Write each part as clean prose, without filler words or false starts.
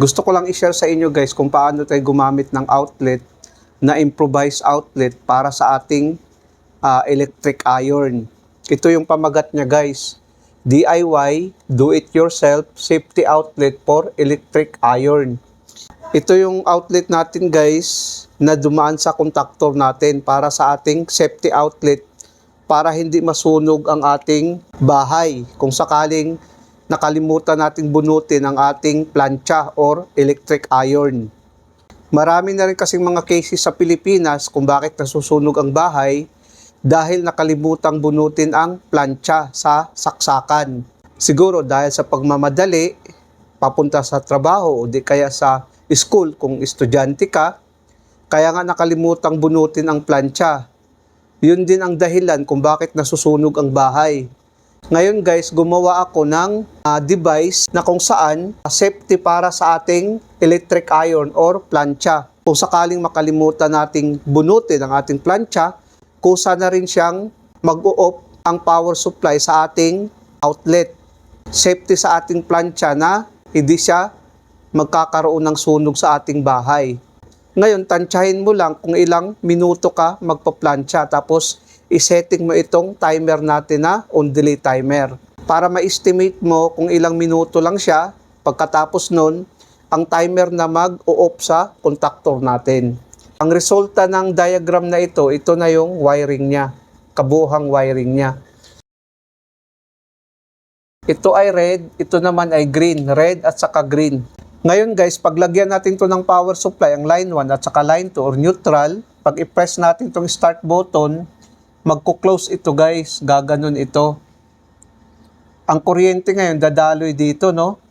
Gusto ko lang i-share sa inyo guys kung paano tayo gumamit ng outlet na improvised outlet para sa ating electric iron. Ito yung pamagat niya guys. DIY, do it yourself, safety outlet for electric iron. Ito yung outlet natin guys na dumaan sa contactor natin para sa ating safety outlet para hindi masunog ang ating bahay kung sakaling nakalimutan nating bunutin ang ating plancha or electric iron. Marami na rin kasing mga cases sa Pilipinas kung bakit nasusunog ang bahay dahil nakalimutang bunutin ang plancha sa saksakan. Siguro dahil sa pagmamadali, papunta sa trabaho o di kaya sa school kung estudyante ka, kaya nga nakalimutang bunutin ang plancha. Yun din ang dahilan kung bakit nasusunog ang bahay. Ngayon guys, gumawa ako ng device na kung saan safety para sa ating electric iron or plancha. Kung sakaling makalimutan nating bunutin ang ating plancha, kusa na rin siyang mag-o-off ang power supply sa ating outlet. Safety sa ating plancha na hindi siya magkakaroon ng sunog sa ating bahay. Ngayon, tansyahin mo lang kung ilang minuto ka magpa-plancha tapos isetting mo itong timer natin na on-delay timer. Para ma-estimate mo kung ilang minuto lang siya, pagkatapos nun, ang timer na mag-o-off sa contactor natin. Ang resulta ng diagram na ito na yung wiring niya, kabuuhang wiring niya. Ito ay red, ito naman ay green, red at saka green. Ngayon guys, paglagyan natin to ng power supply, ang line 1 at saka line 2 or neutral, pag i-press natin itong start button, magko-close ito guys, gaganon ito. Ang kuryente ngayon dadaloy dito, no?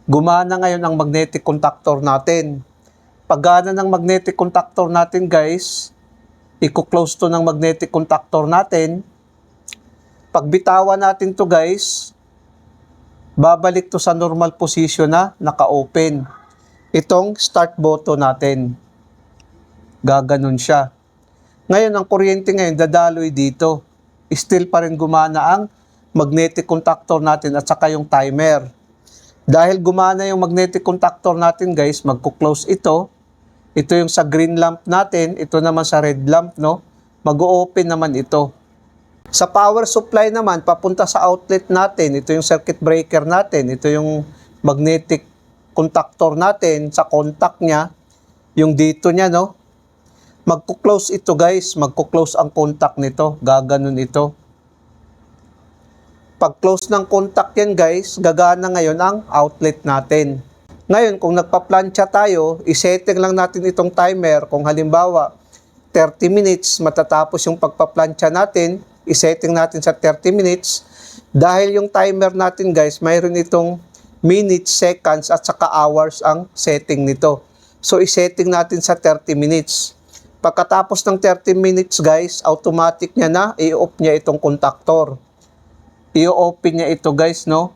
Gumana ngayon ang magnetic contactor natin. Paggana ng magnetic contactor natin guys, i-close to ng magnetic contactor natin. Pagbitawan natin to guys, babalik to sa normal position na naka-open. Itong start button natin. Gaganon siya. Ngayon, ang kuryente ngayon dadaloy dito. Still pa rin gumana ang magnetic contactor natin at saka yung timer. Dahil gumana yung magnetic contactor natin guys, magko-close ito. Ito yung sa green lamp natin, ito naman sa red lamp, no? Mag-o-open naman ito. Sa power supply naman, papunta sa outlet natin, ito yung circuit breaker natin, ito yung magnetic contactor natin, sa contact niya, yung dito niya, no? Magko-close ito guys, magko-close ang contact nito, gaganon ito. Pag-close ng contact yan guys, gagana ngayon ang outlet natin. Ngayon, kung nagpa-plancha tayo, isetting lang natin itong timer, kung halimbawa, 30 minutes, matatapos yung pagpa-plancha natin, isetting natin sa 30 minutes. Dahil yung timer natin guys, mayroon itong minutes, seconds, at saka hours ang setting nito. So, isetting natin sa 30 minutes. Pagkatapos ng 30 minutes guys, automatic niya na, i-off niya itong contactor. I-open niya ito guys, no?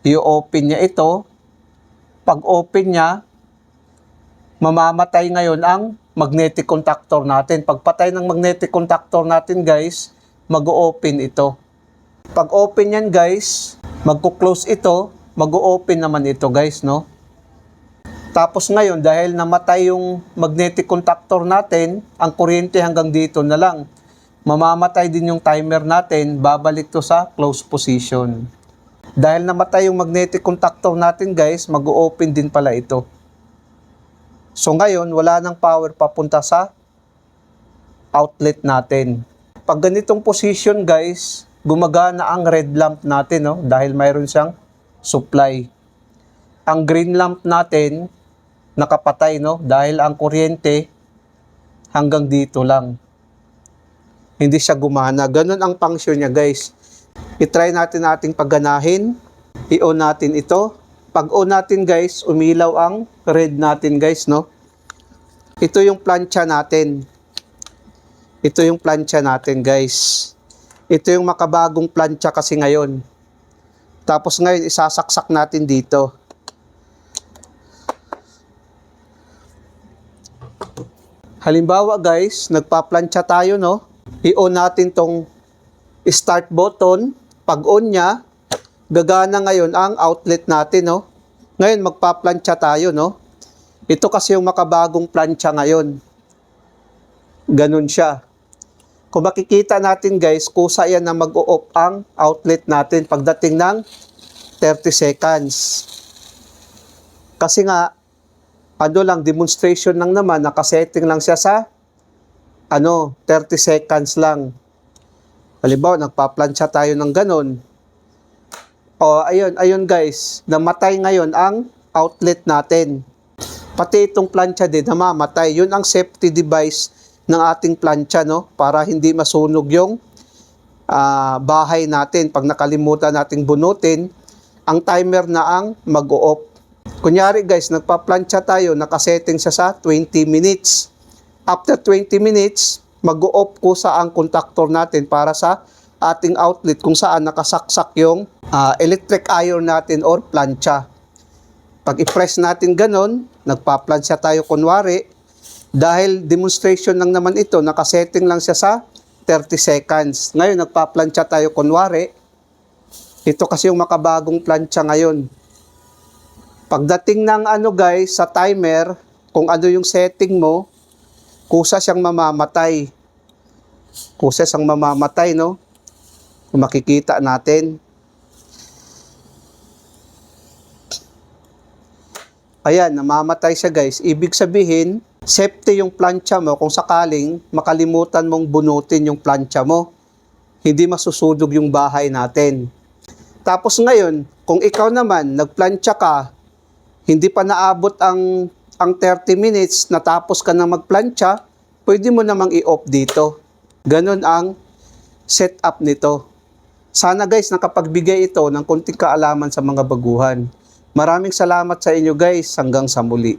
I-open niya ito. Pag open niya, mamamatay ngayon ang magnetic contactor natin. Pag patay ng magnetic contactor natin guys, mag-o-open ito. Pag open yan guys, magko-close ito, mag-o-open naman ito guys, no? Tapos ngayon, dahil namatay yung magnetic contactor natin, ang kuryente hanggang dito na lang. Mamamatay din yung timer natin, babalik to sa close position. Dahil namatay yung magnetic contactor natin guys, mag-o-open din pala ito. So ngayon, wala nang power papunta sa outlet natin. Pag ganitong position guys, gumagana ang red lamp natin, no? Dahil mayroon siyang supply. Ang green lamp natin, nakapatay, no? Dahil ang kuryente hanggang dito lang. Hindi siya gumana. Ganun ang function niya guys. I-try natin ating pagganahin. I-on natin ito. Pag on natin guys, umilaw ang red natin guys, no? Ito yung plancha natin. Ito yung plancha natin guys. Ito yung makabagong plancha kasi ngayon. Tapos ngayon, isasaksak natin dito. Halimbawa guys, nagpa-plancha tayo, no? I-on natin tong start button. Pag on niya, gagana ngayon ang outlet natin, no? Ngayon, magpa-plancha tayo, no? Ito kasi yung makabagong plancha ngayon. Ganun siya. Kung makikita natin guys, kusa yan na mag-o-off ang outlet natin pagdating ng 30 seconds. Kasi nga, demonstration lang naman, nakasetting lang siya sa 30 seconds lang. Halimbawa, nagpa-plancha tayo ng ganun. O, ayun guys, namatay ngayon ang outlet natin. Pati itong plancha din, namamatay. Yun ang safety device ng ating plancha, no? Para hindi masunog yung bahay natin. Pag nakalimutan nating bunutin, ang timer na ang mag-o-off. Kunyari guys, nagpa-plancha tayo, nakasetting siya sa 20 minutes. After 20 minutes, mag-o-off ko sa ang contactor natin para sa ating outlet kung saan nakasaksak yung electric iron natin or plancha. Pag i-press natin ganon, nagpa-plancha tayo kunwari, dahil demonstration lang naman ito, nakasetting lang siya sa 30 seconds. Ngayon, nagpa-plancha tayo kunwari, ito kasi yung makabagong plancha ngayon. Pagdating ng guys, sa timer, kung ano yung setting mo, kusa siyang mamamatay. Kusa siyang mamamatay, no? Kung makikita natin. Ayan, namamatay siya guys. Ibig sabihin, safety yung plancha mo kung sakaling makalimutan mong bunutin yung plancha mo. Hindi masusunog yung bahay natin. Tapos ngayon, kung ikaw naman, nagplancha ka, hindi pa naabot ang 30 minutes, natapos ka na magplancha, pwede mo namang i-off dito. Ganon ang setup nito. Sana guys, nakapagbigay ito ng konting kaalaman sa mga baguhan. Maraming salamat sa inyo guys. Hanggang sa muli.